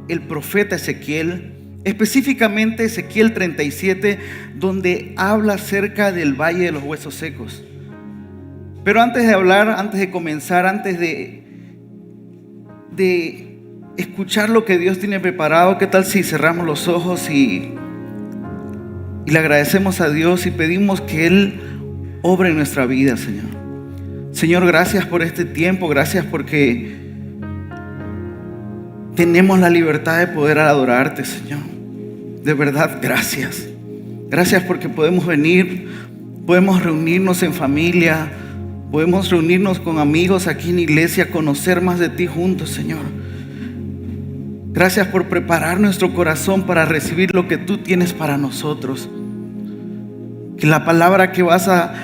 el profeta Ezequiel, específicamente Ezequiel 37, donde habla acerca del valle de los huesos secos. Pero antes de hablar, antes de comenzar, antes de escuchar lo que Dios tiene preparado, ¿qué tal si cerramos los ojos y le agradecemos a Dios y pedimos que Él obre en nuestra vida, Señor? Señor, gracias por este tiempo, gracias porque tenemos la libertad de poder adorarte, Señor. De verdad, gracias. Gracias porque podemos venir, podemos reunirnos en familia, podemos reunirnos con amigos aquí en iglesia, conocer más de ti juntos, Señor. Gracias por preparar nuestro corazón para recibir lo que tú tienes para nosotros. Que la palabra que vas a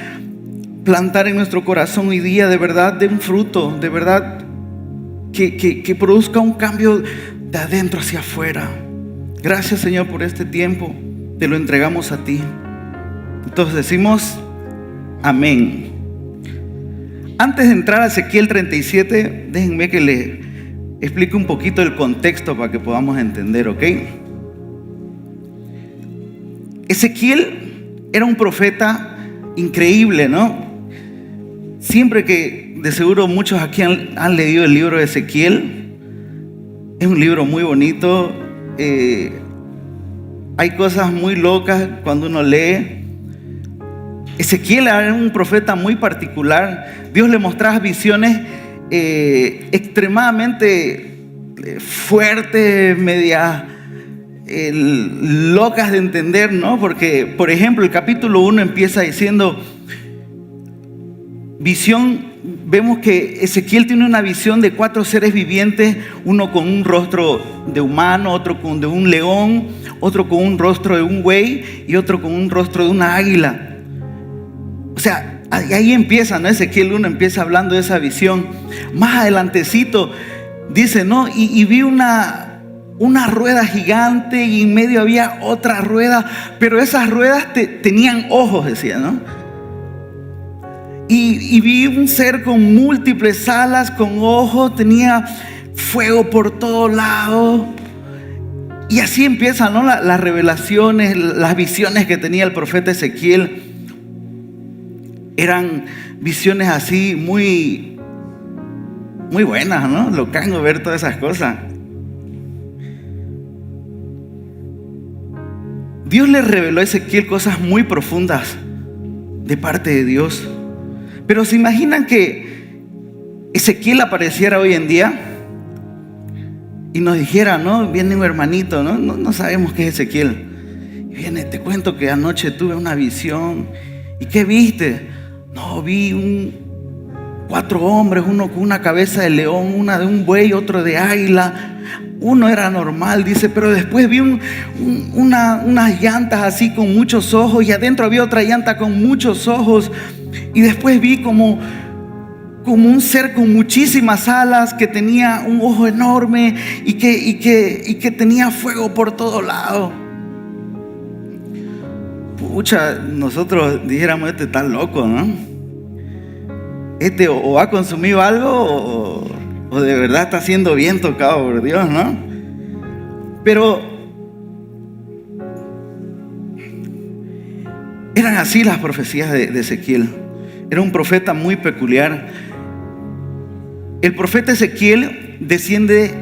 plantar en nuestro corazón hoy día de verdad dé un fruto, de verdad que produzca un cambio de adentro hacia afuera. Gracias, Señor, por este tiempo. Te lo entregamos a ti. Entonces decimos amén. Antes de entrar a Ezequiel 37, déjenme que le explique un poquito el contexto para que podamos entender, ¿ok? Ezequiel era un profeta increíble, ¿no? Siempre que, de seguro muchos aquí han leído el libro de Ezequiel, es un libro muy bonito. Hay cosas muy locas cuando uno lee. Ezequiel era un profeta muy particular. Dios le mostraba visiones extremadamente fuertes, medias locas de entender, ¿no? Porque, por ejemplo, el capítulo 1 empieza diciendo visión. Vemos que Ezequiel tiene una visión de 4 seres vivientes, uno con un rostro de humano, otro con de un león, otro con un rostro de un buey y otro con un rostro de una águila. O sea, ahí empieza, ¿no? Ezequiel 1 empieza hablando de esa visión. Más adelantecito dice, ¿no? Y vi una rueda gigante y en medio había otra rueda, pero esas ruedas tenían ojos, decía, ¿no? Y vi un ser con múltiples alas, con ojos, tenía fuego por todos lados. Y así empiezan, ¿no? Las revelaciones, las visiones que tenía el profeta Ezequiel. Eran visiones así muy buenas, ¿no? Locango ver todas esas cosas. Dios le reveló a Ezequiel cosas muy profundas de parte de Dios. Pero ¿se imaginan que Ezequiel apareciera hoy en día y nos dijera, ¿no? Viene un hermanito, ¿no? No sabemos qué es Ezequiel. Y viene, te cuento que anoche tuve una visión. ¿Y qué viste? No, vi 4 hombres, uno con una cabeza de león, una de un buey, otro de águila. Uno era normal, dice, pero después vi unas llantas así con muchos ojos y adentro había otra llanta con muchos ojos. Y después vi como un ser con muchísimas alas que tenía un ojo enorme y que tenía fuego por todos lados. Pucha, nosotros dijéramos, este está loco, ¿no? Este o ha consumido algo o de verdad está siendo bien tocado por Dios, ¿no? Pero eran así las profecías de Ezequiel. Era un profeta muy peculiar. El profeta Ezequiel desciende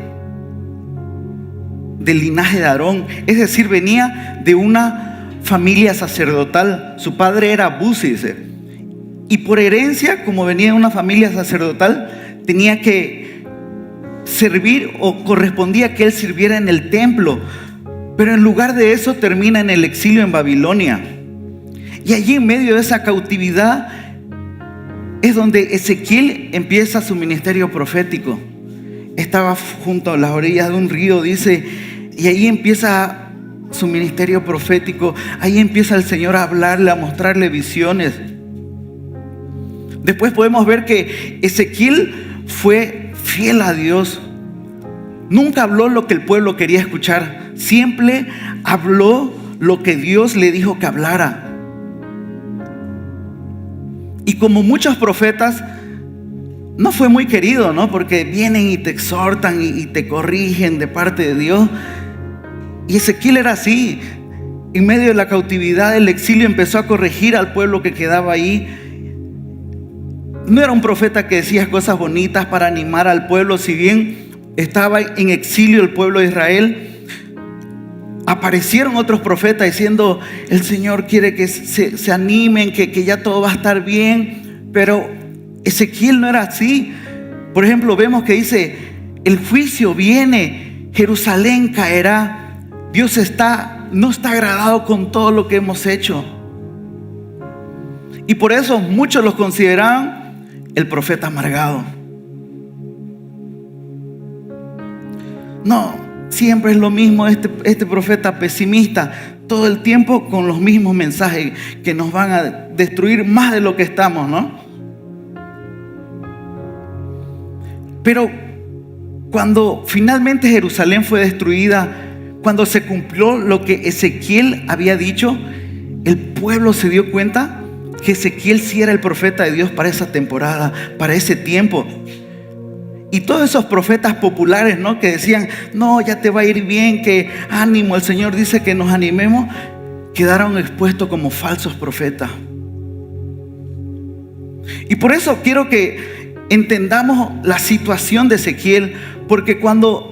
del linaje de Aarón, es decir, venía de una familia sacerdotal. Su padre era Buzi, y por herencia, como venía de una familia sacerdotal, tenía que servir, o correspondía que él sirviera en el templo. Pero en lugar de eso termina en el exilio en Babilonia. Y allí en medio de esa cautividad es donde Ezequiel empieza su ministerio profético. Estaba junto a las orillas de un río, dice, y ahí empieza su ministerio profético. Ahí empieza el Señor a hablarle, a mostrarle visiones. Después podemos ver que Ezequiel fue fiel a Dios. Nunca habló lo que el pueblo quería escuchar. Siempre habló lo que Dios le dijo que hablara. Y como muchos profetas, no fue muy querido, ¿no? Porque vienen y te exhortan y te corrigen de parte de Dios. Y Ezequiel era así. En medio de la cautividad, el exilio, empezó a corregir al pueblo que quedaba ahí. No era un profeta que decía cosas bonitas para animar al pueblo. Si bien estaba en exilio el pueblo de Israel, aparecieron otros profetas diciendo: el Señor quiere que se animen, que ya todo va a estar bien. Pero Ezequiel no era así. Por ejemplo, vemos que dice: el juicio viene, Jerusalén caerá. Dios no está agradado con todo lo que hemos hecho. Y por eso muchos los consideraban el profeta amargado. No, siempre es lo mismo este profeta pesimista, todo el tiempo con los mismos mensajes que nos van a destruir más de lo que estamos, ¿no? Pero cuando finalmente Jerusalén fue destruida, cuando se cumplió lo que Ezequiel había dicho, el pueblo se dio cuenta que Ezequiel sí era el profeta de Dios para esa temporada, para ese tiempo. Y todos esos profetas populares, ¿no?, que decían: no, ya te va a ir bien, que ánimo, el Señor dice que nos animemos, quedaron expuestos como falsos profetas. Y por eso quiero que entendamos la situación de Ezequiel, porque cuando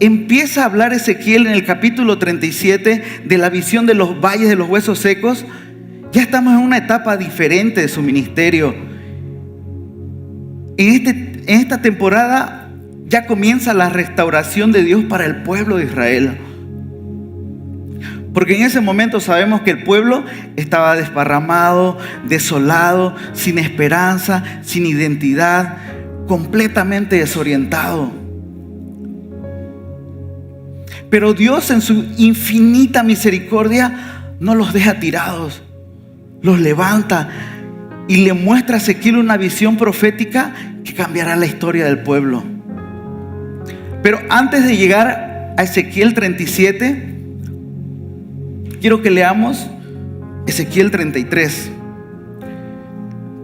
empieza a hablar Ezequiel en el capítulo 37 de la visión de los valles de los huesos secos, ya estamos en una etapa diferente de su ministerio. En esta temporada ya comienza la restauración de Dios para el pueblo de Israel. Porque en ese momento sabemos que el pueblo estaba desparramado, desolado, sin esperanza, sin identidad, completamente desorientado. Pero Dios, en su infinita misericordia, no los deja tirados, los levanta y le muestra a Ezequiel una visión profética que cambiará la historia del pueblo. Pero antes de llegar a Ezequiel 37, quiero que leamos Ezequiel 33,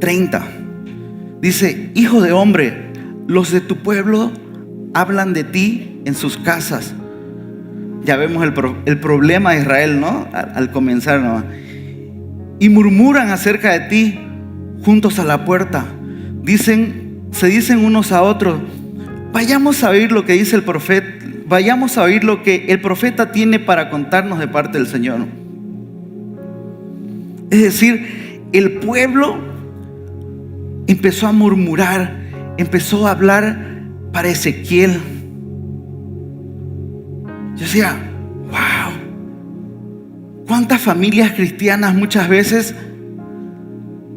30. Dice: hijo de hombre, los de tu pueblo hablan de ti en sus casas. Ya vemos el problema de Israel, ¿no? Al comenzar, ¿no? Y murmuran acerca de ti juntos a la puerta. Se dicen unos a otros: vayamos a oír lo que dice el profeta. Vayamos a oír lo que el profeta tiene para contarnos de parte del Señor. Es decir, el pueblo empezó a murmurar, empezó a hablar para Ezequiel. Yo decía: wow, cuántas familias cristianas muchas veces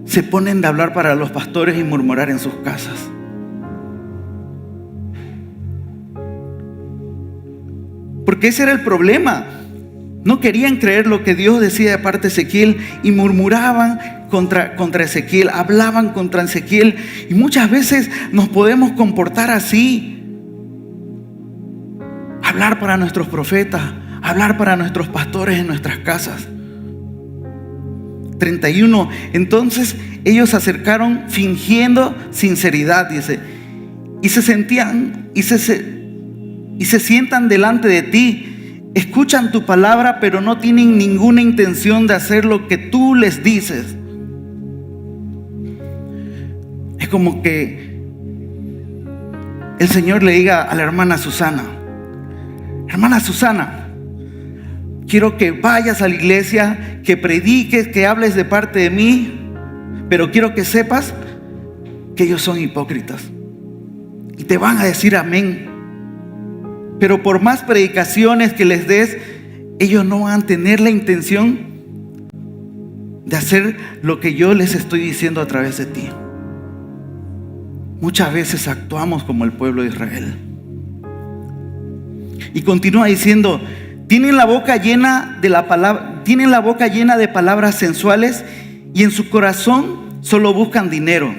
se ponen de hablar para los pastores y murmurar en sus casas. Porque ese era el problema. No querían creer lo que Dios decía de parte de Ezequiel y murmuraban contra Ezequiel, hablaban contra Ezequiel. Y muchas veces nos podemos comportar así. Hablar para nuestros profetas, hablar para nuestros pastores en nuestras casas. 31. Entonces ellos se acercaron fingiendo sinceridad, dice, y se sientan delante de ti, escuchan tu palabra, pero no tienen ninguna intención de hacer lo que tú les dices. Es como que el Señor le diga a la hermana Susana: hermana Susana, quiero que vayas a la iglesia, que prediques, que hables de parte de mí, pero quiero que sepas que ellos son hipócritas y te van a decir amén. Pero por más predicaciones que les des, ellos no van a tener la intención de hacer lo que yo les estoy diciendo a través de ti. Muchas veces actuamos como el pueblo de Israel. Y continúa diciendo: tienen la boca llena de palabras sensuales y en su corazón solo buscan dinero.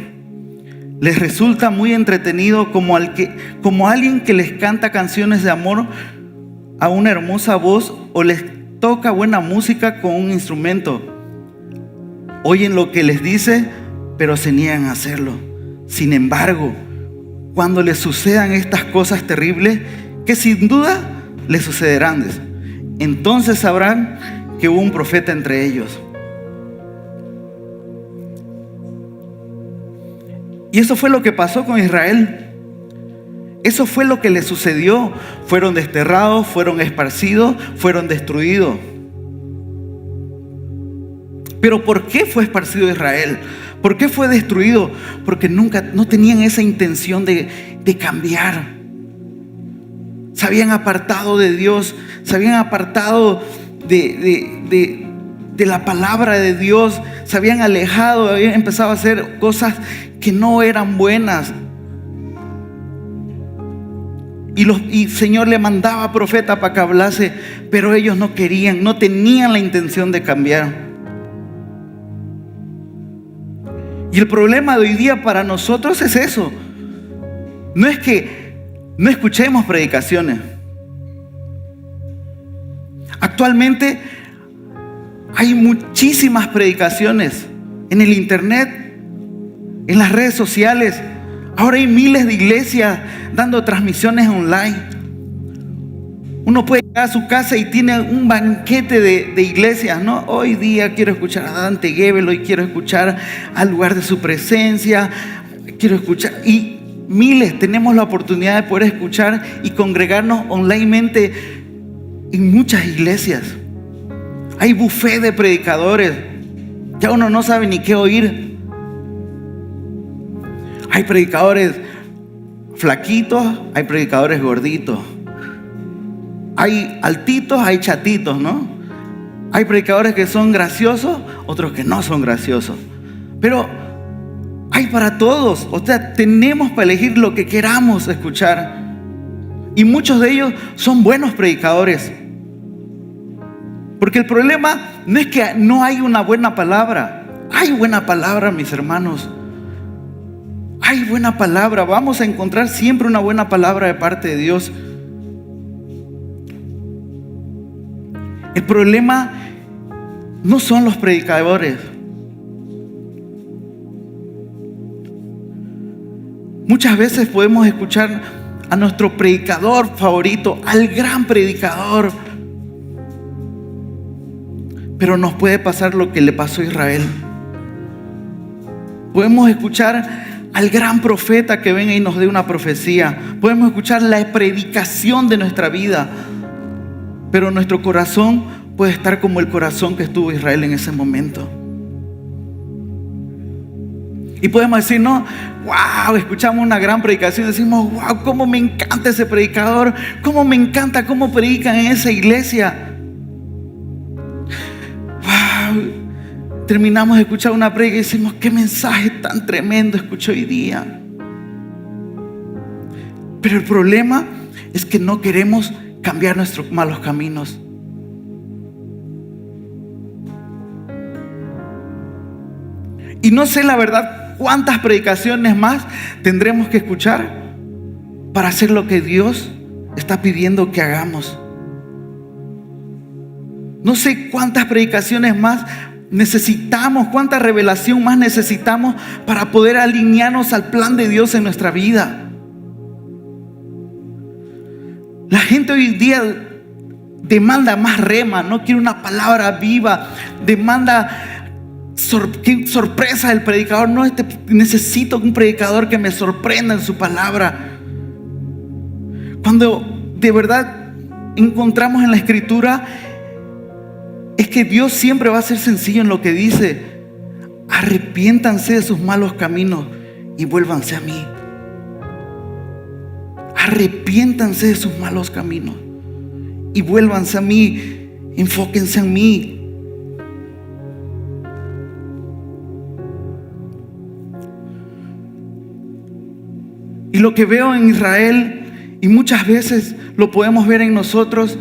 Les resulta muy entretenido como alguien que les canta canciones de amor a una hermosa voz o les toca buena música con un instrumento. Oyen lo que les dice, pero se niegan a hacerlo. Sin embargo, cuando les sucedan estas cosas terribles, que sin duda les sucederán, entonces sabrán que hubo un profeta entre ellos. Y eso fue lo que pasó con Israel. Eso fue lo que les sucedió. Fueron desterrados, fueron esparcidos, fueron destruidos. Pero ¿por qué fue esparcido Israel? ¿Por qué fue destruido? Porque no tenían esa intención de cambiar. Se habían apartado de Dios, se habían apartado de la palabra de Dios, se habían alejado, habían empezado a hacer cosas que no eran buenas. Y el Señor le mandaba profeta para que hablase, pero ellos no querían, no tenían la intención de cambiar. Y el problema de hoy día para nosotros es eso. No es que no escuchemos predicaciones. Actualmente hay muchísimas predicaciones en el internet, en las redes sociales. Ahora hay miles de iglesias dando transmisiones online. Uno puede llegar a su casa y tiene un banquete de iglesias, ¿no? Hoy día quiero escuchar a Dante Gebel, hoy quiero escuchar al lugar de su presencia, quiero escuchar. Y miles tenemos la oportunidad de poder escuchar y congregarnos onlinemente en muchas iglesias. Hay buffet de predicadores. Ya uno no sabe ni qué oír. Hay predicadores flaquitos, hay predicadores gorditos. Hay altitos, hay chatitos, ¿no? Hay predicadores que son graciosos, otros que no son graciosos. Pero hay para todos. O sea, tenemos para elegir lo que queramos escuchar. Y muchos de ellos son buenos predicadores. Porque el problema no es que no hay una buena palabra. Hay buena palabra, mis hermanos. Hay buena palabra. Vamos a encontrar siempre una buena palabra de parte de Dios. El problema no son los predicadores. Muchas veces podemos escuchar a nuestro predicador favorito, al gran predicador, pero nos puede pasar lo que le pasó a Israel. Podemos escuchar al gran profeta que venga y nos dé una profecía. Podemos escuchar la predicación de nuestra vida, pero nuestro corazón puede estar como el corazón que estuvo Israel en ese momento. Y podemos decir, no, wow, escuchamos una gran predicación y decimos, wow, cómo me encanta ese predicador, cómo me encanta cómo predican en esa iglesia. Wow, terminamos de escuchar una predica y decimos, qué mensaje tan tremendo escuché hoy día. Pero el problema es que no queremos cambiar nuestros malos caminos. Y no sé la verdad cuántas predicaciones más tendremos que escuchar para hacer lo que Dios está pidiendo que hagamos. No sé cuántas predicaciones más necesitamos, cuánta revelación más necesitamos para poder alinearnos al plan de Dios en nuestra vida. La gente hoy día demanda más rema, no quiere una palabra viva, demanda qué sorpresa del predicador. No, necesito un predicador que me sorprenda en su palabra. Cuando de verdad encontramos en la Escritura es que Dios siempre va a ser sencillo en lo que dice: arrepiéntanse de sus malos caminos y vuélvanse a mí. Arrepiéntanse de sus malos caminos y vuélvanse a mí. Enfóquense en mí. Y lo que veo en Israel, y muchas veces lo podemos ver en nosotros,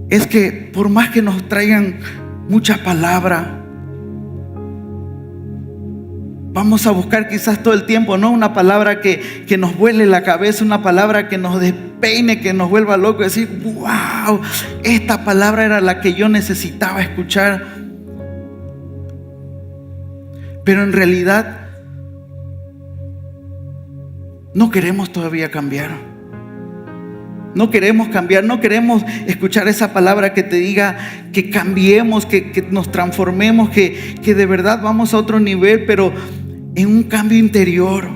es que por más que nos traigan mucha palabra, vamos a buscar quizás todo el tiempo, ¿no? Una palabra que nos vuele la cabeza, una palabra que nos despeine, que nos vuelva loco, decir, wow, esta palabra era la que yo necesitaba escuchar. Pero en realidad no queremos todavía cambiar. No queremos cambiar, no queremos escuchar esa palabra que te diga que cambiemos, que nos transformemos, que de verdad vamos a otro nivel, pero en un cambio interior.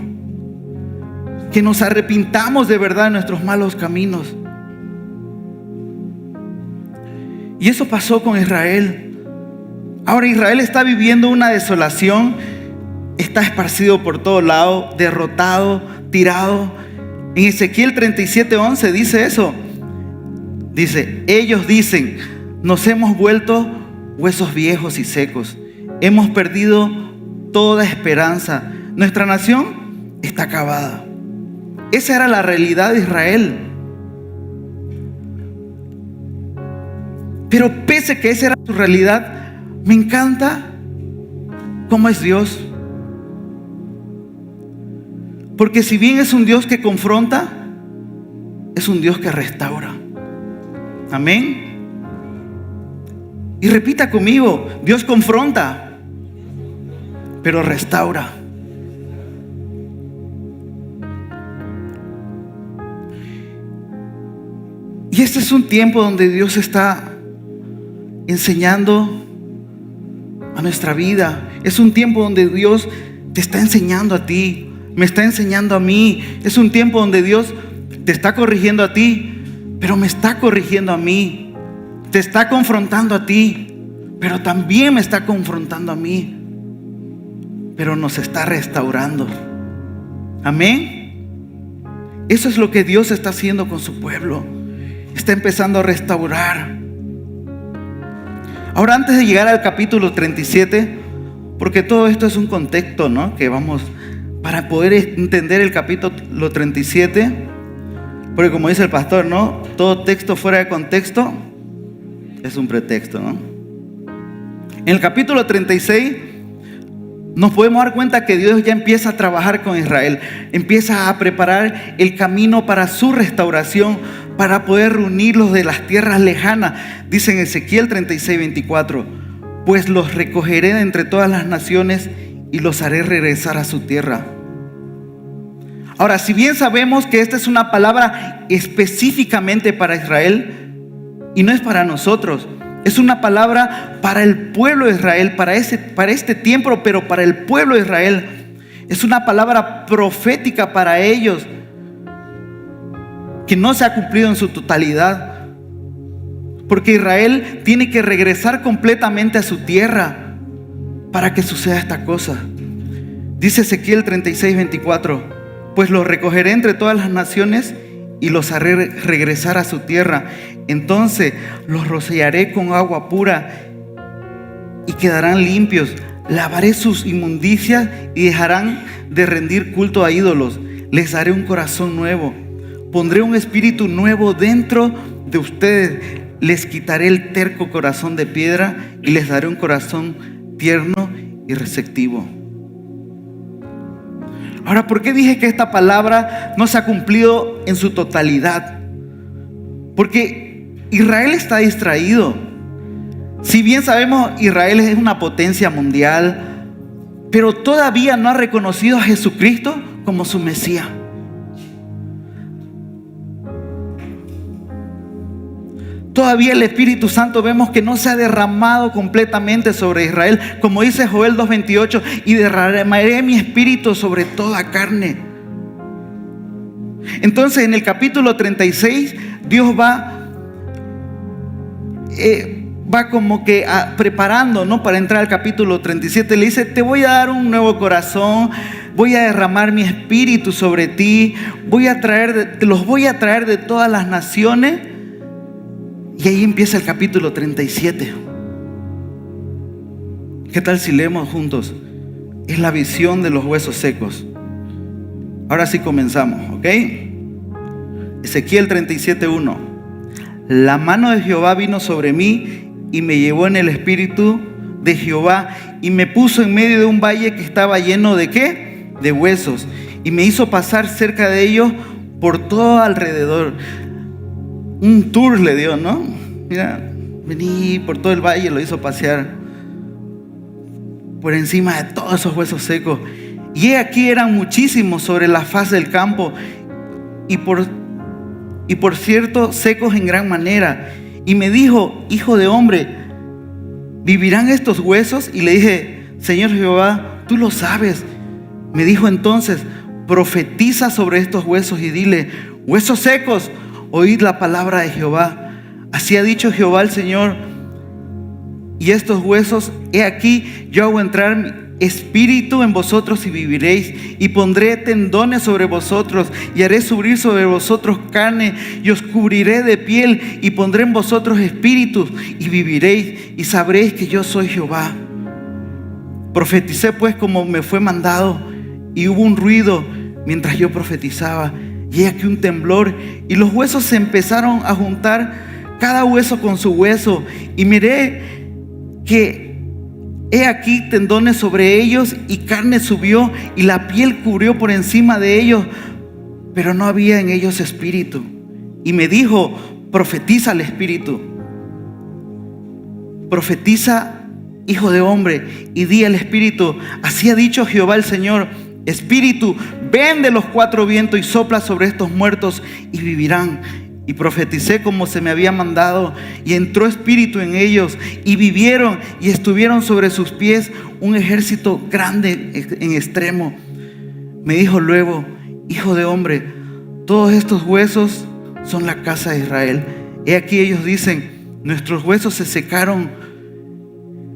Que nos arrepintamos de verdad de nuestros malos caminos. Y eso pasó con Israel. Ahora Israel está viviendo una desolación, está esparcido por todos lados, derrotado, tirado. En Ezequiel 37:11 dice eso. Dice, ellos dicen, nos hemos vuelto huesos viejos y secos. Hemos perdido toda esperanza. Nuestra nación está acabada. Esa era la realidad de Israel. Pero pese a que esa era su realidad, me encanta cómo es Dios. Porque si bien es un Dios que confronta, es un Dios que restaura. Amén. Y repita conmigo, Dios confronta, pero restaura. Y este es un tiempo donde Dios está enseñando a nuestra vida. Es un tiempo donde Dios te está enseñando a ti, me está enseñando a mí. Es un tiempo donde Dios te está corrigiendo a ti, pero me está corrigiendo a mí. Te está confrontando a ti, pero también me está confrontando a mí. Pero nos está restaurando. Amén. Eso es lo que Dios está haciendo con su pueblo. Está empezando a restaurar. Ahora, antes de llegar al capítulo 37, porque todo esto es un contexto, ¿no? Que vamos, para poder entender el capítulo 37, porque como dice el pastor, ¿no? Todo texto fuera de contexto es un pretexto, ¿no? En el capítulo 36 nos podemos dar cuenta que Dios ya empieza a trabajar con Israel, empieza a preparar el camino para su restauración, para poder reunirlos de las tierras lejanas. Dice en Ezequiel 36:24, pues los recogeré de entre todas las naciones y los haré regresar a su tierra. Ahora, si bien sabemos que esta es una palabra específicamente para Israel y no es para nosotros, es una palabra para el pueblo de Israel, para este tiempo, pero para el pueblo de Israel. Es una palabra profética para ellos, que no se ha cumplido en su totalidad. Porque Israel tiene que regresar completamente a su tierra para que suceda esta cosa. Dice Ezequiel 36:24, pues los recogeré entre todas las naciones y los haré regresar a su tierra. Entonces los rociaré con agua pura y quedarán limpios. Lavaré sus inmundicias y dejarán de rendir culto a ídolos. Les daré un corazón nuevo. Pondré un espíritu nuevo dentro de ustedes. Les quitaré el terco corazón de piedra y les daré un corazón tierno y receptivo. Ahora, ¿por qué dije que esta palabra no se ha cumplido en su totalidad? Porque Israel está distraído. Si bien sabemos, Israel es una potencia mundial, pero todavía no ha reconocido a Jesucristo como su Mesías. Todavía el Espíritu Santo vemos que no se ha derramado completamente sobre Israel. Como dice Joel 2:28, y derramaré mi espíritu sobre toda carne. Entonces en el capítulo 36 Dios va como que preparando, ¿no? Para entrar al capítulo 37. Le dice, te voy a dar un nuevo corazón, voy a derramar mi espíritu sobre ti, te los voy a traer de todas las naciones. Y ahí empieza el capítulo 37. ¿Qué tal si leemos juntos? Es la visión de los huesos secos. Ahora sí comenzamos, ¿ok? Ezequiel 37:1. La mano de Jehová vino sobre mí y me llevó en el espíritu de Jehová y me puso en medio de un valle que estaba lleno ¿de qué? De huesos. Y me hizo pasar cerca de ellos por todo alrededor. Un tour le dio, ¿no? Mira, vení por todo el valle, lo hizo pasear. por encima de todos esos huesos secos. Y he aquí eran muchísimos sobre la faz del campo, y por cierto secos en gran manera. Y me dijo: hijo de hombre, ¿vivirán estos huesos? Y le dije: Señor Jehová, tú lo sabes. Me dijo entonces: profetiza sobre estos huesos y dile: huesos secos, oíd la palabra de Jehová. Así ha dicho Jehová el Señor: y estos huesos, he aquí, yo hago entrar mi espíritu en vosotros y viviréis, y pondré tendones sobre vosotros, y haré subir sobre vosotros carne, y os cubriré de piel, y pondré en vosotros espíritus, y viviréis, y sabréis que yo soy Jehová. Profeticé pues como me fue mandado, y hubo un ruido mientras yo profetizaba, y he aquí un temblor, y los huesos se empezaron a juntar, cada hueso con su hueso, y miré que he aquí tendones sobre ellos, y carne subió, y la piel cubrió por encima de ellos, pero no había en ellos espíritu. Y me dijo: profetiza al espíritu. Profetiza, hijo de hombre, y di al espíritu: así ha dicho Jehová el Señor: espíritu, ven de los cuatro vientos y sopla sobre estos muertos y vivirán. Y profeticé como se me había mandado, y entró espíritu en ellos, y vivieron, y estuvieron sobre sus pies un ejército grande en extremo. Me dijo luego: hijo de hombre, todos estos huesos son la casa de Israel. He aquí ellos dicen: nuestros huesos se secaron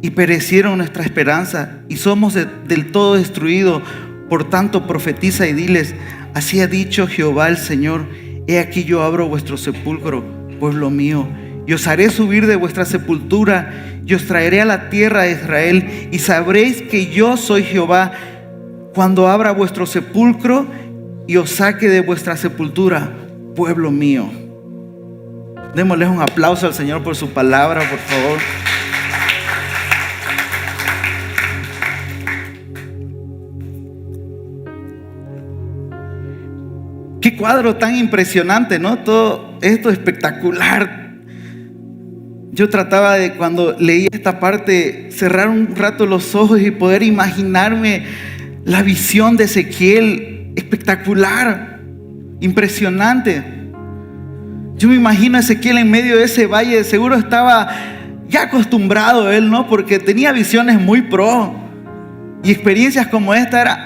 y perecieron nuestra esperanza, y somos del todo destruidos. Por tanto profetiza y diles: así ha dicho Jehová el Señor: he aquí yo abro vuestro sepulcro, pueblo mío, y os haré subir de vuestra sepultura, y os traeré a la tierra de Israel, y sabréis que yo soy Jehová, cuando abra vuestro sepulcro y os saque de vuestra sepultura, pueblo mío. Démosle un aplauso al Señor por su palabra, por favor. Qué cuadro tan impresionante, ¿no? Todo esto espectacular. Yo trataba de, cuando leía esta parte, cerrar un rato los ojos y poder imaginarme la visión de Ezequiel. Espectacular, impresionante. Yo me imagino a Ezequiel en medio de ese valle. Seguro estaba ya acostumbrado él, ¿no? Porque tenía visiones muy pro, y experiencias como esta era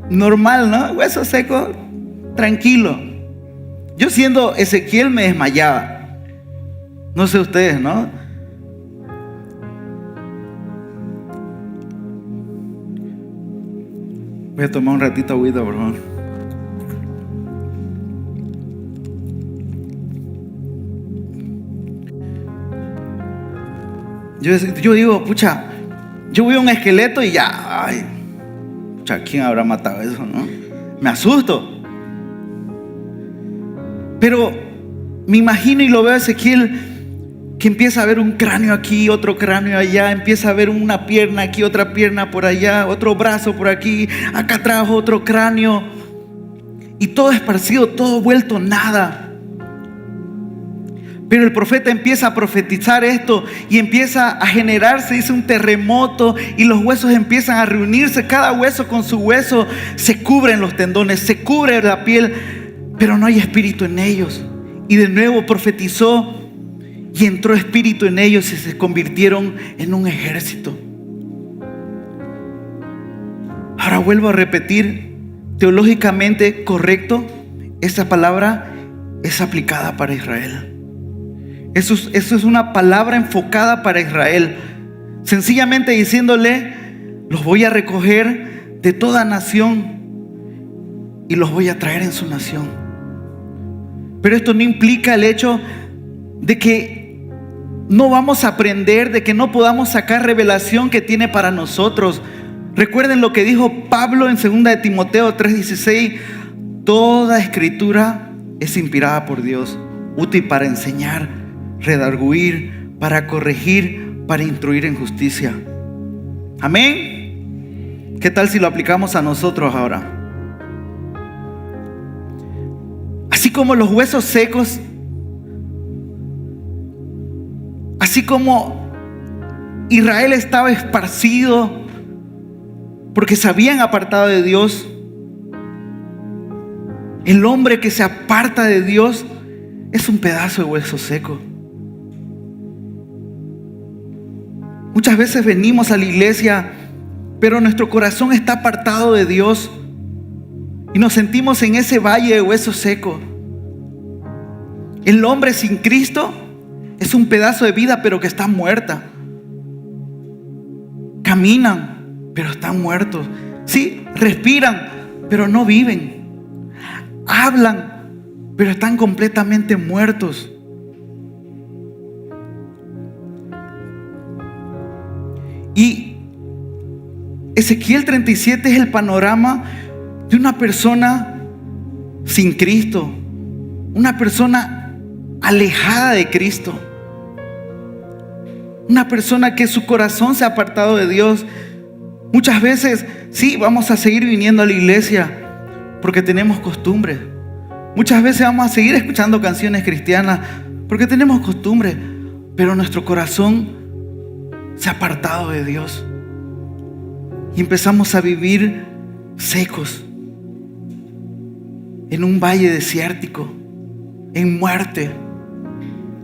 normal, ¿no? Hueso seco, tranquilo. Yo siendo Ezequiel me desmayaba. No sé ustedes, ¿no? Voy a tomar un ratito agüita, por favor. Yo digo, pucha, yo veo un esqueleto y ya, ay, ¿quién habrá matado eso, no? Me asusto. Pero me imagino y lo veo a Ezequiel, que empieza a ver un cráneo aquí, otro cráneo allá, empieza a ver una pierna aquí, otra pierna por allá, otro brazo por aquí, acá atrás otro cráneo, y todo esparcido, todo vuelto nada. Pero el profeta empieza a profetizar esto, y empieza a generarse, dice, un terremoto, y los huesos empiezan a reunirse, cada hueso con su hueso, se cubren los tendones, se cubre la piel, pero no hay espíritu en ellos. Y de nuevo profetizó, y entró espíritu en ellos, y se convirtieron en un ejército. Ahora vuelvo a repetir, teológicamente correcto, esta palabra es aplicada para Israel. Eso es una palabra enfocada para Israel. Sencillamente diciéndole: los voy a recoger de toda nación y los voy a traer en su nación. Pero esto no implica el hecho de que no vamos a aprender, de que no podamos sacar revelación que tiene para nosotros. Recuerden lo que dijo Pablo en 2 de Timoteo 3:16: toda escritura es inspirada por Dios, útil para enseñar, redarguir, para corregir, para instruir en justicia. Amén. ¿Qué tal si lo aplicamos a nosotros ahora? Así como los huesos secos, así como Israel estaba esparcido porque se habían apartado de Dios. El hombre que se aparta de Dios es un pedazo de hueso seco. Muchas veces venimos a la iglesia, pero nuestro corazón está apartado de Dios y nos sentimos en ese valle de hueso seco. El hombre sin Cristo es un pedazo de vida, pero que está muerta. Caminan, pero están muertos. Sí, respiran, pero no viven. Hablan, pero están completamente muertos. Y Ezequiel 37 es el panorama de una persona sin Cristo, una persona alejada de Cristo, una persona que su corazón se ha apartado de Dios. Muchas veces sí, vamos a seguir viniendo a la iglesia porque tenemos costumbre. Muchas veces vamos a seguir escuchando canciones cristianas porque tenemos costumbre, pero nuestro corazón se ha apartado de Dios y empezamos a vivir secos en un valle desértico, en muerte.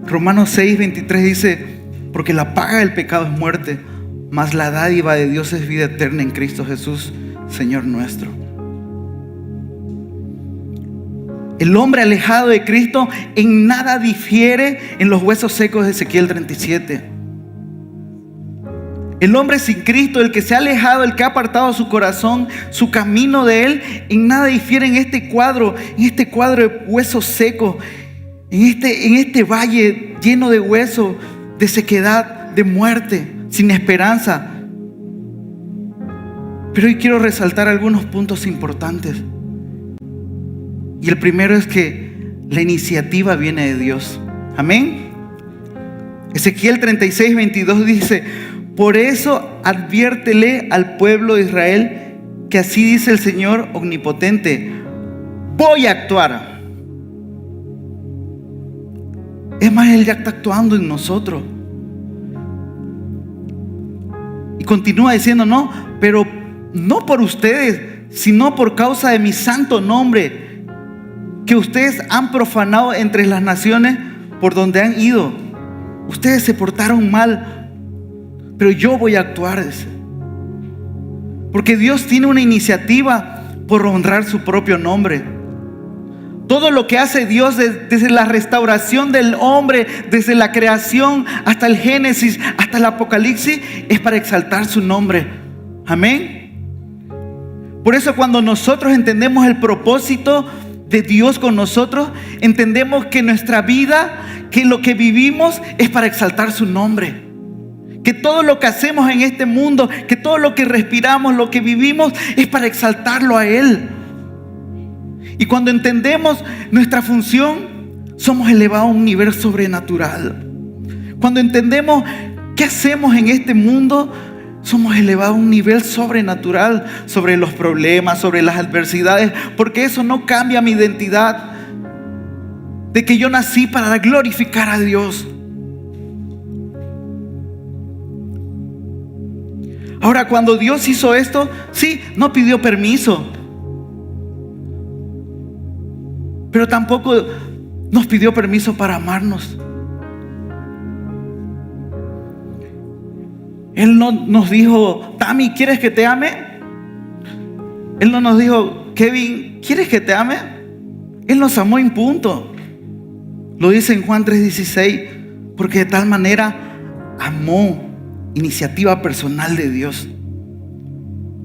Romanos 6:23 dice: porque la paga del pecado es muerte, mas la dádiva de Dios es vida eterna en Cristo Jesús, Señor nuestro. El hombre alejado de Cristo en nada difiere en los huesos secos de Ezequiel 37. El hombre sin Cristo, el que se ha alejado, el que ha apartado su corazón, su camino de Él, en nada difiere en este cuadro de huesos secos, en este valle lleno de huesos, de sequedad, de muerte, sin esperanza. Pero hoy quiero resaltar algunos puntos importantes. Y el primero es que la iniciativa viene de Dios. Amén. Ezequiel 36:22 dice: por eso adviértele al pueblo de Israel que así dice el Señor omnipotente: voy a actuar. Es más, Él ya está actuando en nosotros. Y continúa diciendo: no, pero no por ustedes, sino por causa de mi santo nombre, que ustedes han profanado entre las naciones por donde han ido. Ustedes se portaron mal, pero yo voy a actuar. Porque Dios tiene una iniciativa por honrar su propio nombre. Todo lo que hace Dios desde la restauración del hombre, desde la creación hasta el Génesis, hasta el Apocalipsis, es para exaltar su nombre. Amén. Por eso cuando nosotros entendemos el propósito de Dios con nosotros, entendemos que nuestra vida, que lo que vivimos es para exaltar su nombre. Que todo lo que hacemos en este mundo, que todo lo que respiramos, lo que vivimos, es para exaltarlo a Él. Y cuando entendemos nuestra función, somos elevados a un nivel sobrenatural. Cuando entendemos qué hacemos en este mundo, somos elevados a un nivel sobrenatural sobre los problemas, sobre las adversidades, porque eso no cambia mi identidad de que yo nací para glorificar a Dios. Ahora, cuando Dios hizo esto, sí, no pidió permiso, pero tampoco nos pidió permiso para amarnos. Él no nos dijo: Tami, ¿quieres que te ame? Él no nos dijo: Kevin, ¿quieres que te ame? Él nos amó en punto. Lo dice en Juan 3:16, porque de tal manera amó. Iniciativa personal de Dios.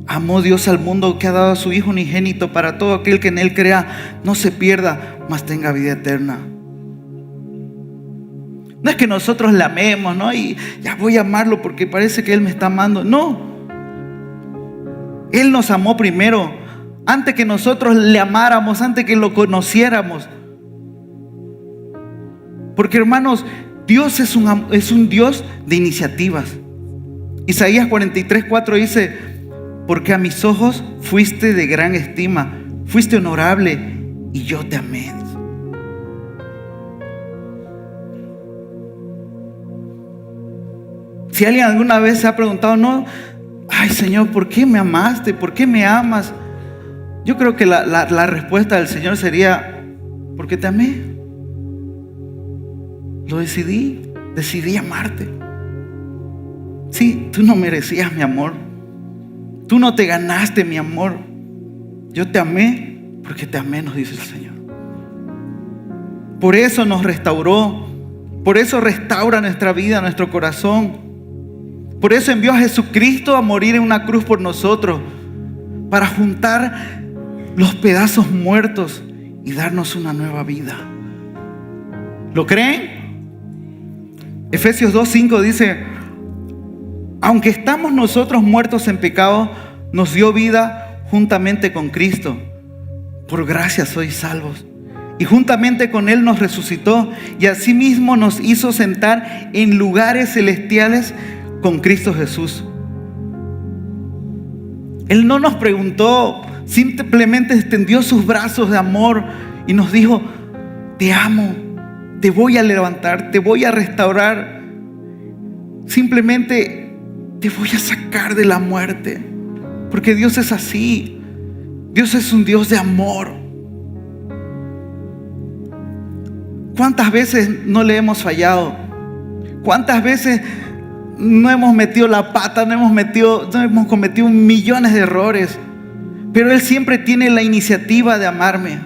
Amó Dios al mundo que ha dado a su Hijo unigénito para todo aquel que en Él crea no se pierda, mas tenga vida eterna. No es que nosotros le amemos, ¿no? Y ya voy a amarlo porque parece que Él me está amando. No. Él nos amó primero, antes que nosotros le amáramos, antes que lo conociéramos. Porque, hermanos, Dios es un Dios de iniciativas. Isaías 43:4 dice: porque a mis ojos fuiste de gran estima, fuiste honorable y yo te amé. Si alguien alguna vez se ha preguntado, no, ay Señor, ¿por qué me amaste? ¿Por qué me amas? Yo creo que la respuesta del Señor sería, porque te amé. Lo decidí amarte. Sí, tú no merecías mi amor. Tú no te ganaste mi amor. Yo te amé porque te amé, nos dice el Señor. Por eso nos restauró. Por eso restaura nuestra vida, nuestro corazón. Por eso envió a Jesucristo a morir en una cruz por nosotros, para juntar los pedazos muertos y darnos una nueva vida. ¿Lo creen? Efesios 2:5 dice: aunque estamos nosotros muertos en pecado, nos dio vida juntamente con Cristo. Por gracia sois salvos. Y juntamente con Él nos resucitó y asimismo nos hizo sentar en lugares celestiales con Cristo Jesús. Él no nos preguntó, simplemente extendió sus brazos de amor y nos dijo: te amo, te voy a levantar, te voy a restaurar. Simplemente te voy a sacar de la muerte. Porque Dios es así. Dios es un Dios de amor. ¿Cuántas veces no le hemos fallado? ¿Cuántas veces no hemos metido la pata? No hemos cometido millones de errores. Pero Él siempre tiene la iniciativa de amarme.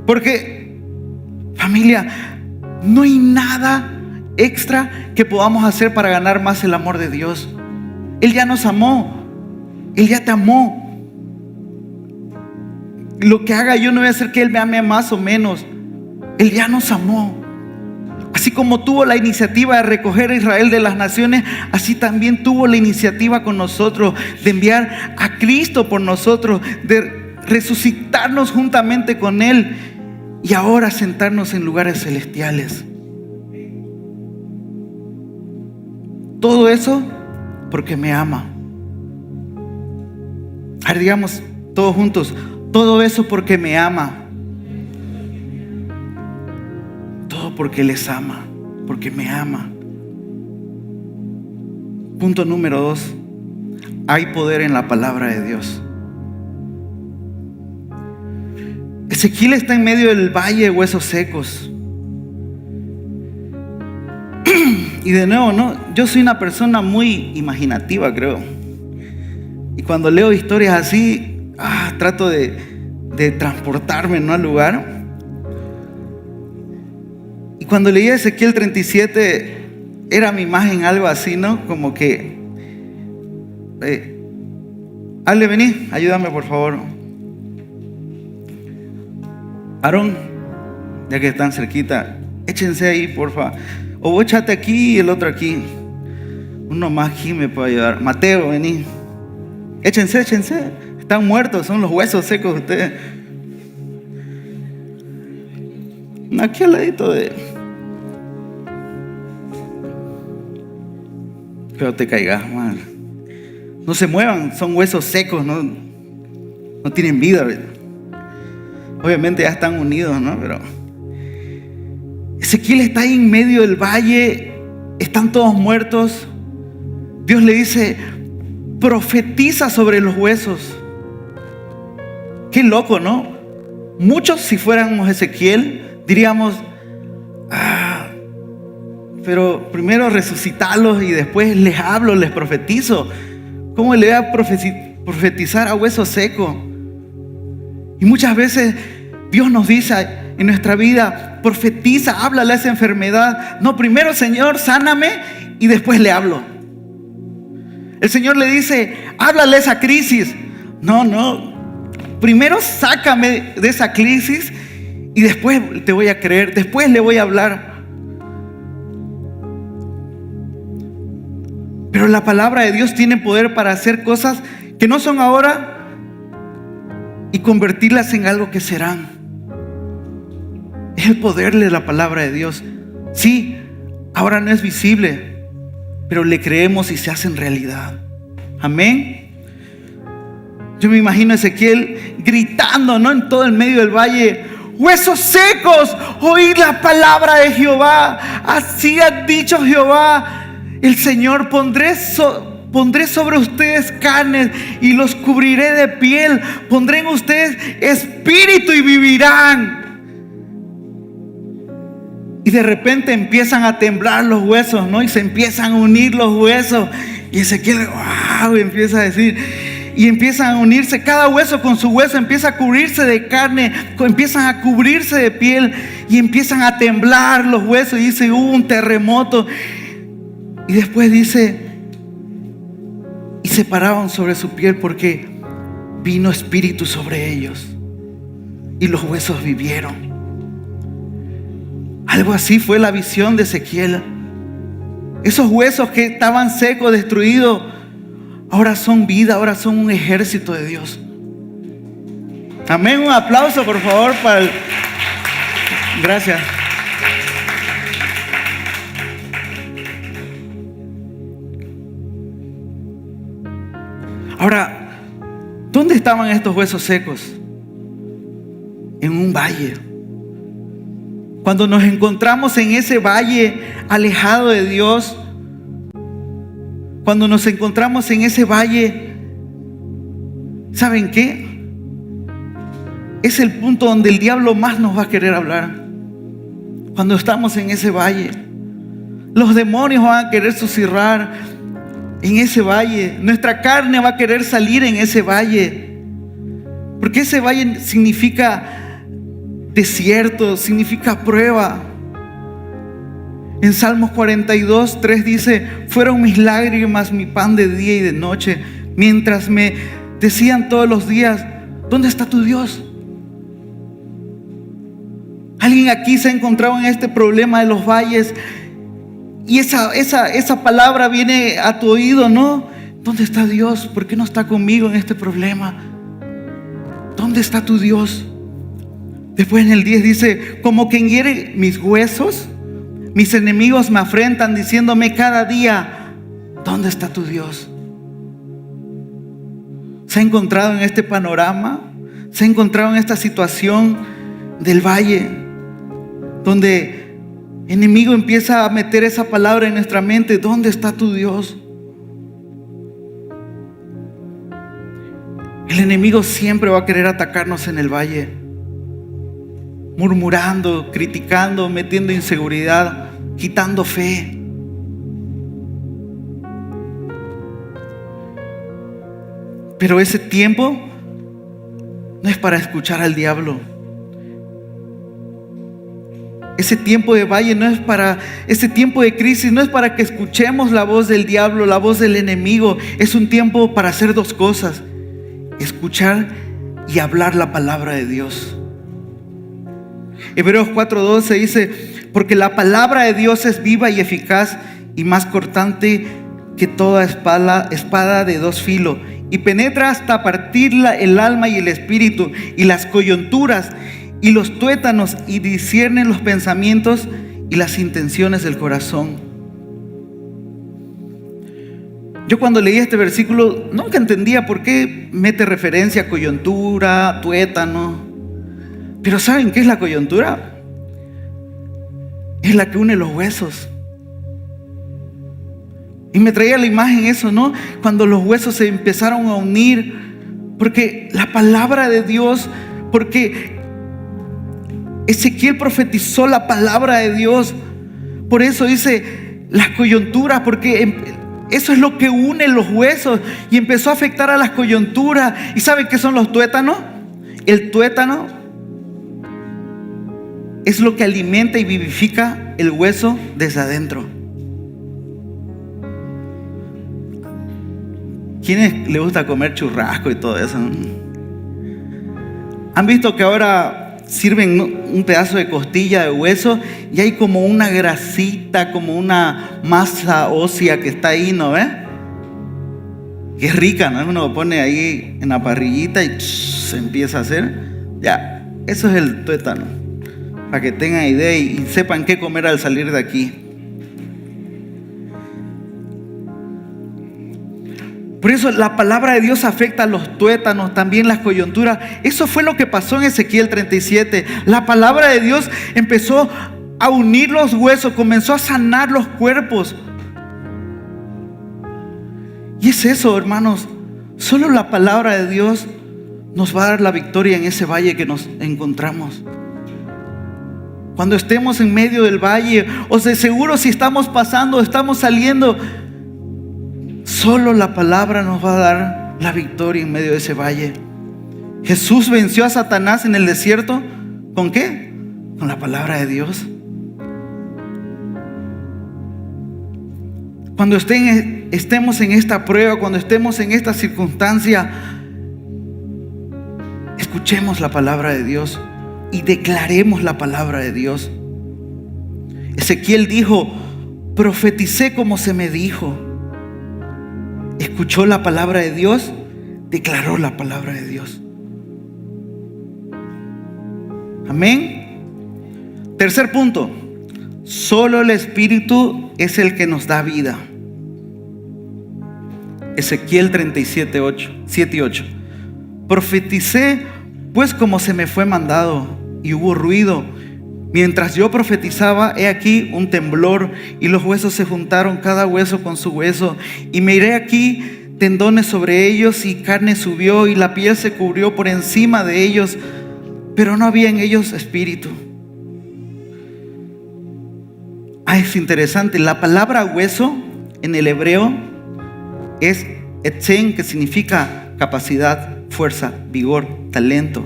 Porque, familia, no hay nada extra que podamos hacer para ganar más el amor de Dios. Él ya nos amó. Él ya te amó. Lo que haga yo no voy a hacer que Él me ame más o menos. Él ya nos amó. Así como tuvo la iniciativa de recoger a Israel de las naciones, así también tuvo la iniciativa con nosotros de enviar a Cristo por nosotros, de resucitarnos juntamente con Él y ahora sentarnos en lugares celestiales. Todo eso porque me ama. A ver, digamos todos juntos: todo eso porque me ama. Todo porque les ama, porque me ama. Punto número 2. Hay poder en la palabra de Dios. Ezequiel está en medio del valle de huesos secos. Y de nuevo, ¿no? Yo soy una persona muy imaginativa, creo. Y cuando leo historias así, trato de transportarme, ¿no?, al lugar. Y cuando leí Ezequiel 37, era mi imagen algo así, ¿no? Como que Ale, vení, ayúdame por favor. Aarón, ya que están cerquita, échense ahí, porfa. O vos échate aquí y el otro aquí. Uno más aquí me puede ayudar. Mateo, vení. Échense. Están muertos, son los huesos secos de ustedes. Aquí al ladito de... Pero te caigas, man. No se muevan, son huesos secos, no tienen vida, ¿verdad? Obviamente ya están unidos, ¿no? Pero Ezequiel está ahí en medio del valle, están todos muertos. Dios le dice: profetiza sobre los huesos. Qué loco, ¿no? Muchos, si fuéramos Ezequiel, diríamos: pero primero resucitarlos y después les hablo, les profetizo. ¿Cómo le voy a profetizar a hueso seco? Y muchas veces Dios nos dice en nuestra vida: profetiza, háblale a esa enfermedad. No, primero, Señor, sáname y después le hablo. El Señor le dice: háblale a esa crisis. No, primero sácame de esa crisis y después te voy a creer, después le voy a hablar. Pero la palabra de Dios tiene poder para hacer cosas que no son ahora y convertirlas en algo que serán. Es el poder de la palabra de Dios. Sí, ahora no es visible, pero le creemos y se hacen realidad. Amén. Yo me imagino a Ezequiel gritando, ¿no?, en todo el medio del valle: huesos secos, oíd la palabra de Jehová. Así ha dicho Jehová, el Señor: pondré sobre ustedes carnes y los cubriré de piel. Pondré en ustedes espíritu y vivirán. Y de repente empiezan a temblar los huesos, ¿no? Y se empiezan a unir los huesos. Y Ezequiel, wow, empieza a decir, y empiezan a unirse, cada hueso con su hueso empieza a cubrirse de carne, empiezan a cubrirse de piel, y empiezan a temblar los huesos. Y dice, hubo un terremoto. Y después dice, y se paraban sobre su piel porque vino espíritu sobre ellos, y los huesos vivieron. Algo así fue la visión de Ezequiel. Esos huesos que estaban secos, destruidos, ahora son vida, ahora son un ejército de Dios. Amén. Un aplauso, por favor, para el... Gracias. Ahora, ¿dónde estaban estos huesos secos? En un valle. Cuando nos encontramos en ese valle alejado de Dios, cuando nos encontramos en ese valle, ¿saben qué? Es el punto donde el diablo más nos va a querer hablar. Cuando estamos en ese valle, los demonios van a querer susurrar en ese valle. Nuestra carne va a querer salir en ese valle, porque ese valle significa desierto, significa prueba. En Salmos 42:3 dice: fueron mis lágrimas mi pan de día y de noche, mientras me decían todos los días: ¿dónde está tu Dios? Alguien aquí se ha encontrado en este problema de los valles, y esa palabra viene a tu oído, ¿no? ¿Dónde está Dios? ¿Por qué no está conmigo en este problema? ¿Dónde está tu Dios? Después en el 10 dice: como quien hiere mis huesos, mis enemigos me afrentan diciéndome cada día: ¿dónde está tu Dios? ¿Se ha encontrado en este panorama? ¿Se ha encontrado en esta situación del valle, donde el enemigo empieza a meter esa palabra en nuestra mente? ¿Dónde está tu Dios? El enemigo siempre va a querer atacarnos en el valle, murmurando, criticando, metiendo inseguridad, quitando fe. Pero ese tiempo no es para escuchar al diablo. Ese tiempo de valle no es para, ese tiempo de crisis no es para que escuchemos la voz del diablo, la voz del enemigo. Es un tiempo para hacer dos cosas: escuchar y hablar la palabra de Dios. Hebreos 4:12 dice: porque la palabra de Dios es viva y eficaz y más cortante que toda espada de dos filos, y penetra hasta partir el alma y el espíritu y las coyunturas y los tuétanos, y discierne los pensamientos y las intenciones del corazón. Yo cuando leí este versículo nunca entendía por qué mete referencia a coyuntura, tuétano. Pero ¿saben qué es la coyuntura? Es la que une los huesos. Y me traía la imagen eso, ¿no? Cuando los huesos se empezaron a unir, porque la palabra de Dios, porque Ezequiel profetizó la palabra de Dios. Por eso dice las coyunturas, porque eso es lo que une los huesos, y empezó a afectar a las coyunturas. ¿Y saben qué son los tuétanos? El tuétano es lo que alimenta y vivifica el hueso desde adentro. ¿Quiénes les gusta comer churrasco y todo eso? ¿Han visto que ahora sirven un pedazo de costilla de hueso y hay como una grasita, como una masa ósea que está ahí, ¿no ves? Que es rica, ¿no? Uno lo pone ahí en la parrillita y se empieza a hacer. Ya, eso es el tuétano, para que tengan idea y sepan qué comer al salir de aquí. Por eso la palabra de Dios afecta a los tuétanos, también las coyunturas. Eso fue lo que pasó en Ezequiel 37. La palabra de Dios empezó a unir los huesos, comenzó a sanar los cuerpos. Y es eso, hermanos. Solo la palabra de Dios nos va a dar la victoria en ese valle que nos encontramos. Cuando estemos en medio del valle, o de seguro si estamos pasando, estamos saliendo, solo la palabra nos va a dar la victoria en medio de ese valle. Jesús venció a Satanás en el desierto. ¿Con qué? Con la palabra de Dios. Cuando estemos en esta prueba, cuando estemos en esta circunstancia, escuchemos la palabra de Dios y declaremos la palabra de Dios. Ezequiel dijo: profeticé como se me dijo. Escuchó la palabra de Dios, declaró la palabra de Dios. Amén. Tercer punto: solo el Espíritu es el que nos da vida. Ezequiel 37, 7 y 8. Profeticé pues como se me fue mandado, y hubo ruido. Mientras yo profetizaba, he aquí un temblor, y los huesos se juntaron, cada hueso con su hueso. Y miré aquí tendones sobre ellos, y carne subió, y la piel se cubrió por encima de ellos, pero no había en ellos espíritu. Es interesante. La palabra hueso en el hebreo es etzen, que significa capacidad, fuerza, vigor, talento.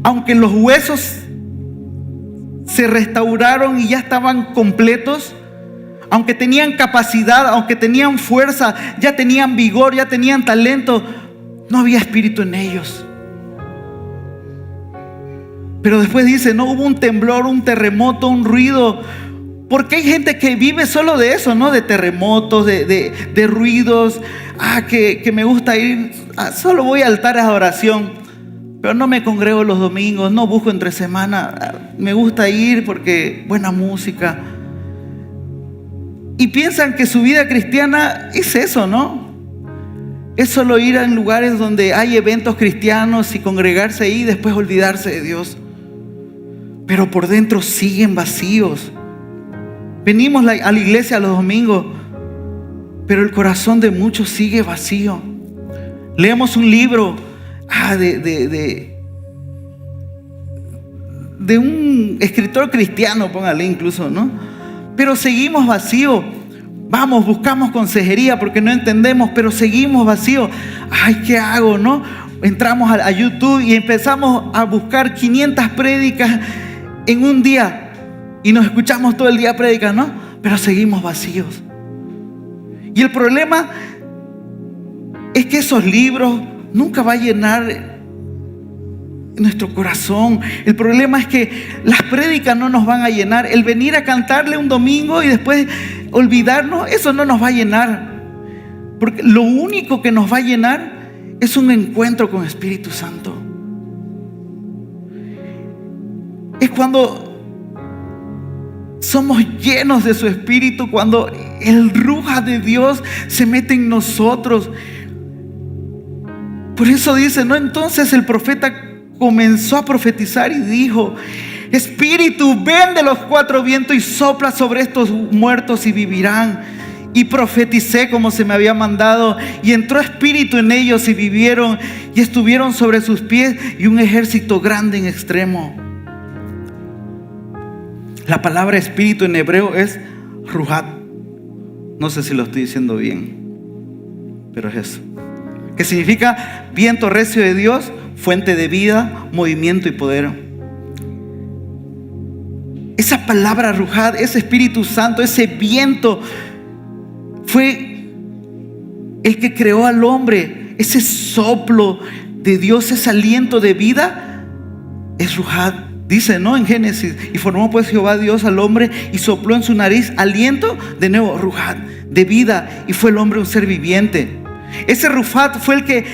Aunque los huesos se restauraron y ya estaban completos, aunque tenían capacidad, aunque tenían fuerza, ya tenían vigor, ya tenían talento, no había espíritu en ellos. Pero después dice, no, hubo un temblor, un terremoto, un ruido. Porque hay gente que vive solo de eso, ¿no? De terremotos, de ruidos. Que me gusta ir, solo voy a altares de adoración, pero no me congrego los domingos, no busco entre semana. Me gusta ir porque buena música. Y piensan que su vida cristiana es eso, ¿no? Es solo ir a lugares donde hay eventos cristianos y congregarse ahí y después olvidarse de Dios. Pero por dentro siguen vacíos. Venimos a la iglesia los domingos, pero el corazón de muchos sigue vacío. Leemos un libro de un escritor cristiano, póngale incluso, ¿no? Pero seguimos vacíos. Vamos, buscamos consejería porque no entendemos, pero seguimos vacíos. ¿Qué hago, no? Entramos a YouTube y empezamos a buscar 500 prédicas en un día y nos escuchamos todo el día prédicas, ¿no? Pero seguimos vacíos. Y el problema es que esos libros nunca va a llenar nuestro corazón. El problema es que las prédicas no nos van a llenar. El venir a cantarle un domingo y después olvidarnos, eso no nos va a llenar. Porque lo único que nos va a llenar es un encuentro con Espíritu Santo. Es cuando somos llenos de su Espíritu, cuando el Ruja de Dios se mete en nosotros. Por eso dice, ¿no? Entonces el profeta comenzó a profetizar y dijo: Espíritu, ven de los cuatro vientos y sopla sobre estos muertos y vivirán. Y profeticé como se me había mandado, y entró espíritu en ellos y vivieron, y estuvieron sobre sus pies, y un ejército grande en extremo. La palabra espíritu en hebreo es ruhat. No sé si lo estoy diciendo bien, pero es eso. Que significa viento recio de Dios, fuente de vida, movimiento y poder. Esa palabra ruhat, ese Espíritu Santo, ese viento, fue el que creó al hombre. Ese soplo de Dios, ese aliento de vida, es ruhat. Dice, ¿no? En Génesis, y formó pues Jehová Dios al hombre y sopló en su nariz aliento, de nuevo ruhat, de vida, y fue el hombre un ser viviente. Ese ruhat fue el que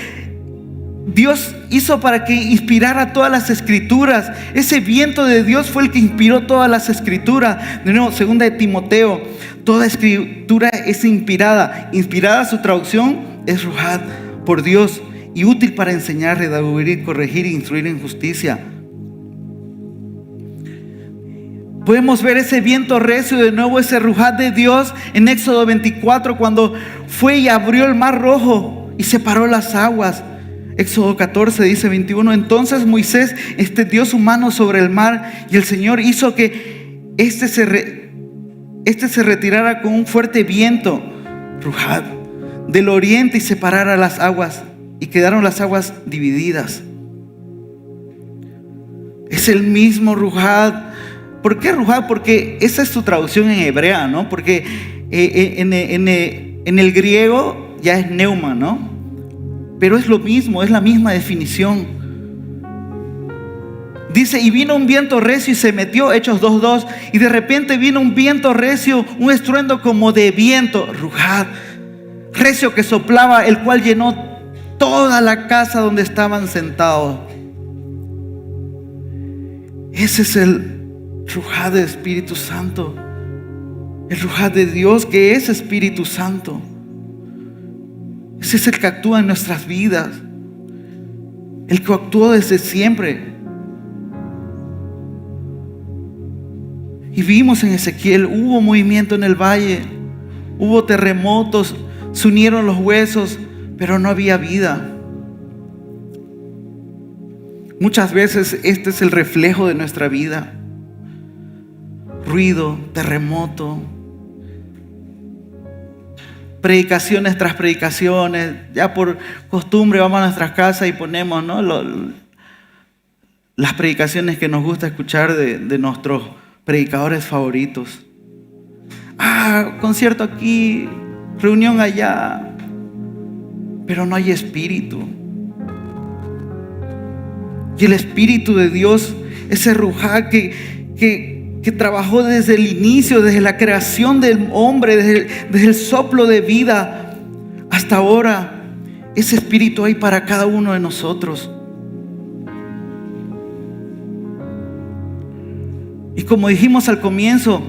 Dios hizo para que inspirara todas las escrituras. Ese viento de Dios fue el que inspiró todas las escrituras. De nuevo, segunda de Timoteo Toda escritura es inspirada. Inspirada, su traducción es ruaj, por Dios, y útil para enseñar, redarguir, corregir e instruir en justicia. Podemos ver ese viento recio, de nuevo ese ruaj de Dios en Éxodo 24, cuando fue y abrió el mar rojo y separó las aguas. Éxodo 14 dice 21, entonces Moisés extendió su mano sobre el mar y el Señor hizo que este se retirara con un fuerte viento, ruaj, del oriente y separara las aguas, y quedaron las aguas divididas. Es el mismo ruaj. ¿Por qué ruaj? Porque esa es su traducción en hebrea, ¿no? Porque en el griego ya es neuma, ¿no? Pero es lo mismo, es la misma definición. Dice, y vino un viento recio y se metió, Hechos 2:2, y de repente vino un viento recio, un estruendo como de viento, ruaj, recio que soplaba, el cual llenó toda la casa donde estaban sentados. Ese es el ruaj del Espíritu Santo, el ruaj de Dios, que es Espíritu Santo. Ese es el que actúa en nuestras vidas, el que actuó desde siempre. Y vimos en Ezequiel, hubo movimiento en el valle, hubo terremotos, se unieron los huesos, pero no había vida. Muchas veces este es el reflejo de nuestra vida. Ruido, terremoto, predicaciones tras predicaciones. Ya por costumbre vamos a nuestras casas y ponemos, ¿no?, las predicaciones que nos gusta escuchar de nuestros predicadores favoritos. Concierto aquí, reunión allá, pero no hay espíritu. Y el Espíritu de Dios, ese ruaj que trabajó desde el inicio, desde la creación del hombre, desde el soplo de vida hasta ahora, ese Espíritu hay para cada uno de nosotros. Y como dijimos al comienzo,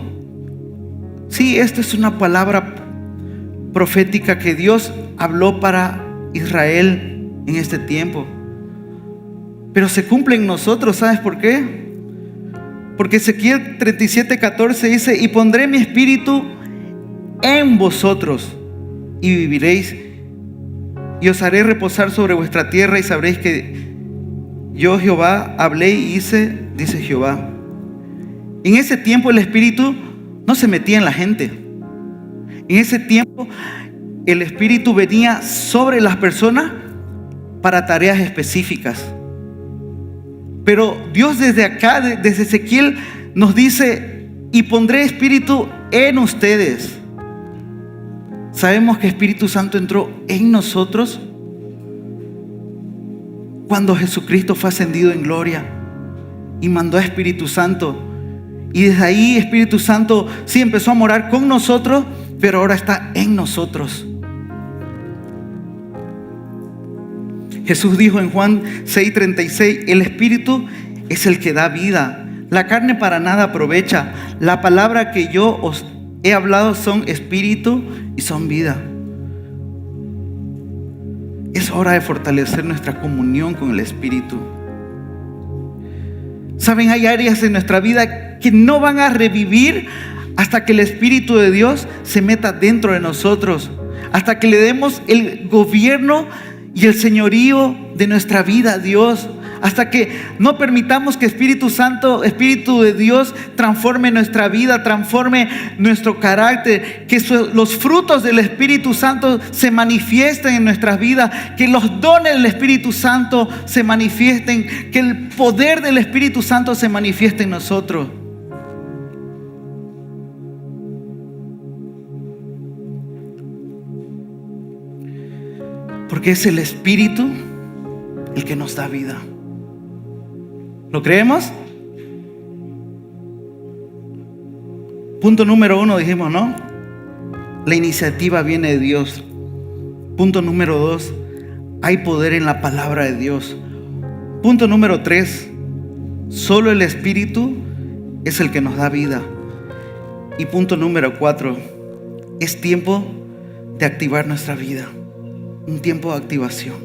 sí, esta es una palabra profética que Dios habló para Israel en este tiempo, pero se cumple en nosotros. ¿Sabes por qué? Porque Ezequiel 37:14 dice, y pondré mi espíritu en vosotros y viviréis, y os haré reposar sobre vuestra tierra, y sabréis que yo Jehová hablé y hice, dice Jehová. En ese tiempo el espíritu no se metía en la gente. En ese tiempo el espíritu venía sobre las personas para tareas específicas. Pero Dios desde acá, desde Ezequiel, nos dice, y pondré espíritu en ustedes. Sabemos que Espíritu Santo entró en nosotros cuando Jesucristo fue ascendido en gloria y mandó a Espíritu Santo. Y desde ahí Espíritu Santo sí empezó a morar con nosotros, pero ahora está en nosotros. Jesús dijo en Juan 6:36, el Espíritu es el que da vida, la carne para nada aprovecha. La palabra que yo os he hablado son espíritu y son vida. Es hora de fortalecer nuestra comunión con el Espíritu. Saben, hay áreas en nuestra vida que no van a revivir hasta que el Espíritu de Dios se meta dentro de nosotros, hasta que le demos el gobierno y el señorío de nuestra vida a Dios, hasta que no permitamos que Espíritu Santo, Espíritu de Dios, transforme nuestra vida, transforme nuestro carácter, que los frutos del Espíritu Santo se manifiesten en nuestras vidas, que los dones del Espíritu Santo se manifiesten, que el poder del Espíritu Santo se manifieste en nosotros. Porque es el Espíritu el que nos da vida. ¿Lo creemos? Punto número 1 dijimos, ¿no? La iniciativa viene de Dios. Punto número 2, hay poder en la palabra de Dios. Punto número 3, solo el Espíritu es el que nos da vida. Y punto número 4, es tiempo de activar nuestra vida. Un tiempo de activación.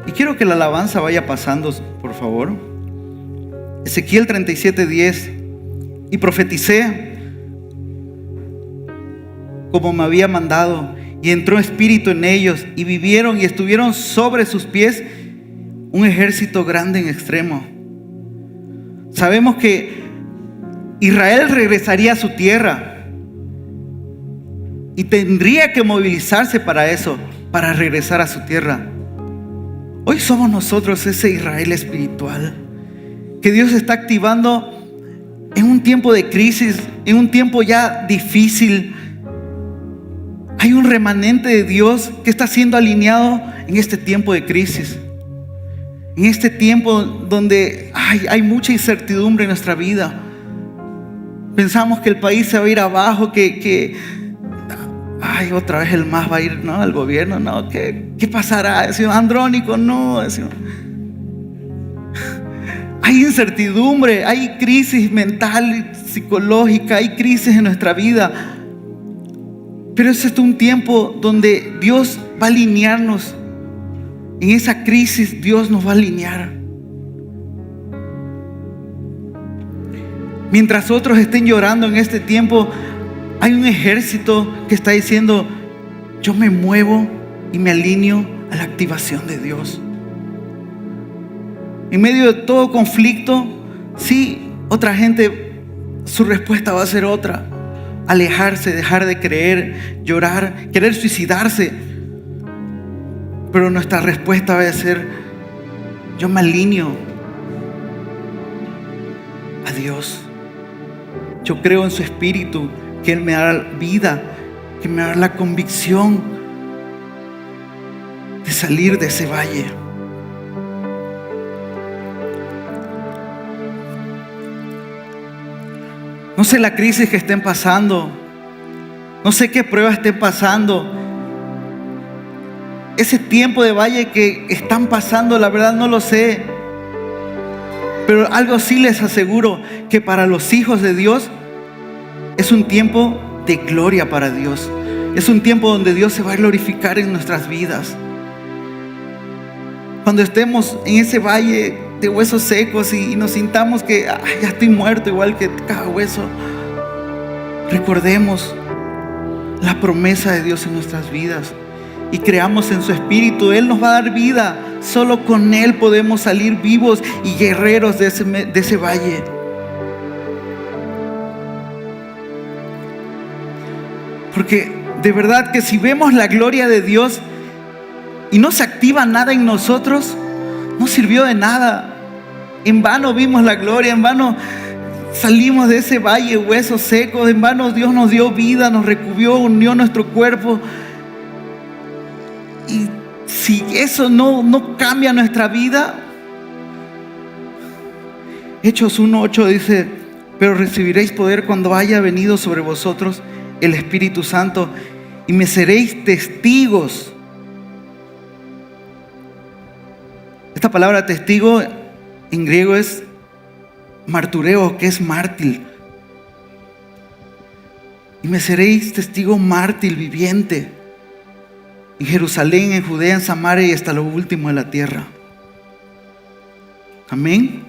Y quiero que la alabanza vaya pasando, por favor. Ezequiel 37:10. Y profeticé como me había mandado, y entró espíritu en ellos, y vivieron y estuvieron sobre sus pies un ejército grande en extremo. Sabemos que Israel regresaría a su tierra y tendría que movilizarse para eso, para regresar a su tierra. Hoy somos nosotros ese Israel espiritual que Dios está activando en un tiempo de crisis, en un tiempo ya difícil. Hay un remanente de Dios que está siendo alineado en este tiempo de crisis. En este tiempo donde hay mucha incertidumbre en nuestra vida. Pensamos que el país se va a ir abajo, otra vez el MAS va a ir, ¿no? Al gobierno, ¿no? ¿Qué pasará? Decimos, Andrónico, no. Decimos, hay incertidumbre, hay crisis mental, psicológica, hay crisis en nuestra vida. Pero es un tiempo donde Dios va a alinearnos. En esa crisis Dios nos va a alinear. Mientras otros estén llorando en este tiempo, hay un ejército que está diciendo: yo me muevo y me alineo a la activación de Dios. En medio de todo conflicto, sí, otra gente, su respuesta va a ser otra: alejarse, dejar de creer, llorar, querer suicidarse. Pero nuestra respuesta va a ser: yo me alineo a Dios. Yo creo en su Espíritu, que Él me da vida, que me da la convicción de salir de ese valle. No sé la crisis que estén pasando, no sé qué pruebas estén pasando. Ese tiempo de valle que están pasando, la verdad no lo sé. Pero algo sí les aseguro, que para los hijos de Dios es un tiempo de gloria para Dios. Es un tiempo donde Dios se va a glorificar en nuestras vidas. Cuando estemos en ese valle de huesos secos y nos sintamos que ya estoy muerto, igual que cada hueso, recordemos la promesa de Dios en nuestras vidas y creamos en su Espíritu. Él nos va a dar vida. Solo con Él podemos salir vivos y guerreros de ese valle. Porque de verdad que si vemos la gloria de Dios y no se activa nada en nosotros, no sirvió de nada. En vano vimos la gloria, en vano salimos de ese valle, huesos secos, en vano Dios nos dio vida, nos recubrió, unió nuestro cuerpo. Y si eso no cambia nuestra vida, Hechos 1:8 dice: pero recibiréis poder cuando haya venido sobre vosotros el Espíritu Santo, y me seréis testigos. Esta palabra testigo en griego es martureo, que es mártir. Y me seréis testigo mártir viviente en Jerusalén, en Judea, en Samaria y hasta lo último de la tierra. Amén.